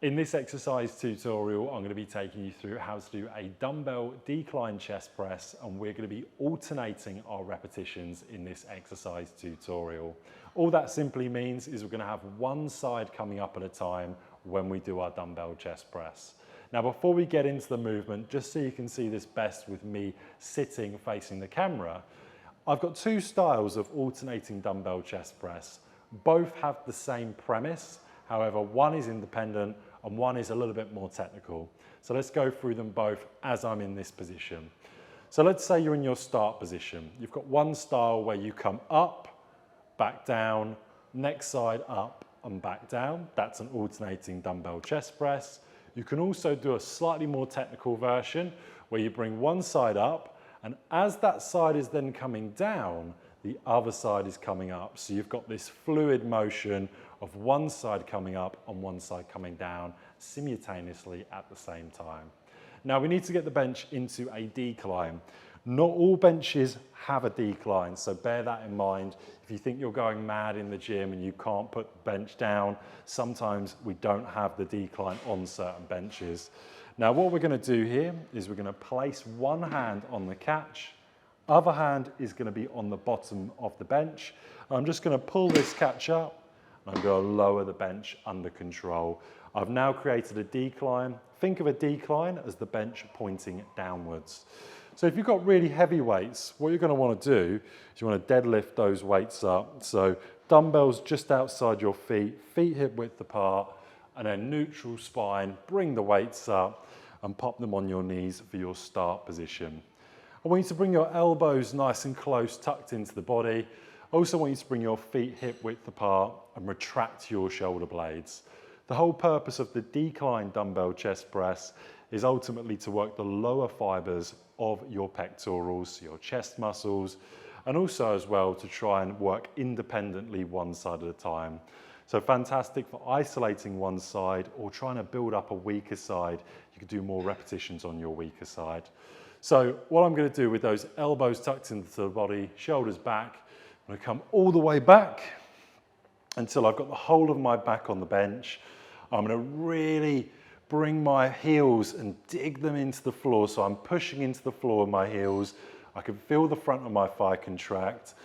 In this exercise tutorial, I'm going to be taking you through how to do a dumbbell decline chest press, and we're going to be alternating our repetitions in this exercise tutorial. All that simply means is we're going to have one side coming up at a time when we do our dumbbell chest press. Now, before we get into the movement, just so you can see this best with me sitting facing the camera, I've got two styles of alternating dumbbell chest press. Both have the same premise. However, one is independent and one is a little bit more technical. So let's go through them both as I'm in this position. So let's say you're in your start position. You've got one style where you come up, back down, next side up and back down. That's an alternating dumbbell chest press. You can also do a slightly more technical version where you bring one side up, and as that side is then coming down, the other side is coming up. So you've got this fluid motion of one side coming up and one side coming down simultaneously at the same time. Now we need to get the bench into a decline. Not all benches have a decline, so bear that in mind. If you think you're going mad in the gym and you can't put the bench down, sometimes we don't have the decline on certain benches. Now what we're going to do here is we're going to place one hand on the catch, other hand is going to be on the bottom of the bench. I'm just going to pull this catch up and I'm going to lower the bench under control. I've now created a decline. Think of a decline as the bench pointing downwards. So if you've got really heavy weights, what you're going to want to do is you want to deadlift those weights up. So dumbbells just outside your feet, feet hip width apart, and then neutral spine, bring the weights up and pop them on your knees for your start position. I want you to bring your elbows nice and close, tucked into the body. I also want you to bring your feet hip width apart and retract your shoulder blades. The whole purpose of the decline dumbbell chest press is ultimately to work the lower fibers of your pectorals, your chest muscles, and also as well to try and work independently one side at a time. So fantastic for isolating one side or trying to build up a weaker side. You could do more repetitions on your weaker side. So what I'm going to do with those elbows tucked into the body, shoulders back, I'm going to come all the way back until I've got the whole of my back on the bench. I'm going to really bring my heels and dig them into the floor. So I'm pushing into the floor with my heels. I can feel the front of my thigh contract.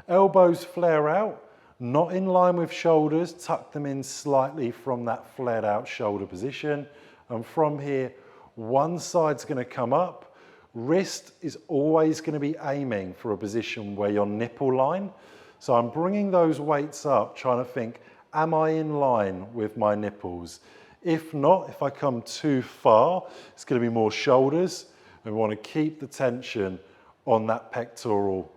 Elbows flare out, not in line with shoulders. Tuck them in slightly from that flared out shoulder position. And from here, one side's going to come up. Wrist is always going to be aiming for a position where you're nipple line. So I'm bringing those weights up, trying to think, am I in line with my nipples? If not, if I come too far, it's going to be more shoulders. We want to keep the tension on that pectoral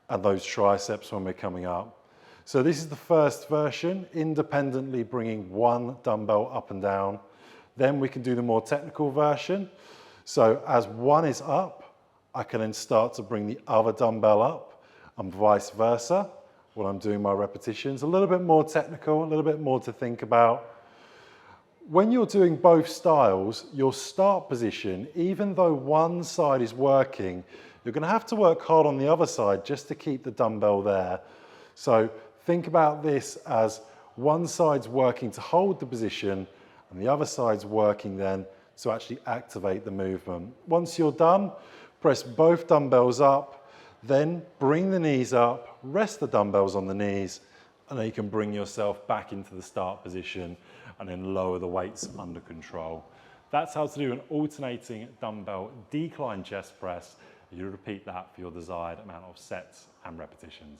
and those triceps when we're coming up. So this is the first version, independently bringing one dumbbell up and down. Then we can do the more technical version. So as one is up, I can then start to bring the other dumbbell up and vice versa when I'm doing my repetitions. A little bit more technical, a little bit more to think about. When you're doing both styles, your start position, even though one side is working, you're going to have to work hard on the other side just to keep the dumbbell there. So think about this as one side's working to hold the position and the other side's working then to actually activate the movement. Once you're done, press both dumbbells up, then bring the knees up, rest the dumbbells on the knees, and then you can bring yourself back into the start position and then lower the weights under control. That's how to do an alternating dumbbell decline chest press. You repeat that for your desired amount of sets and repetitions.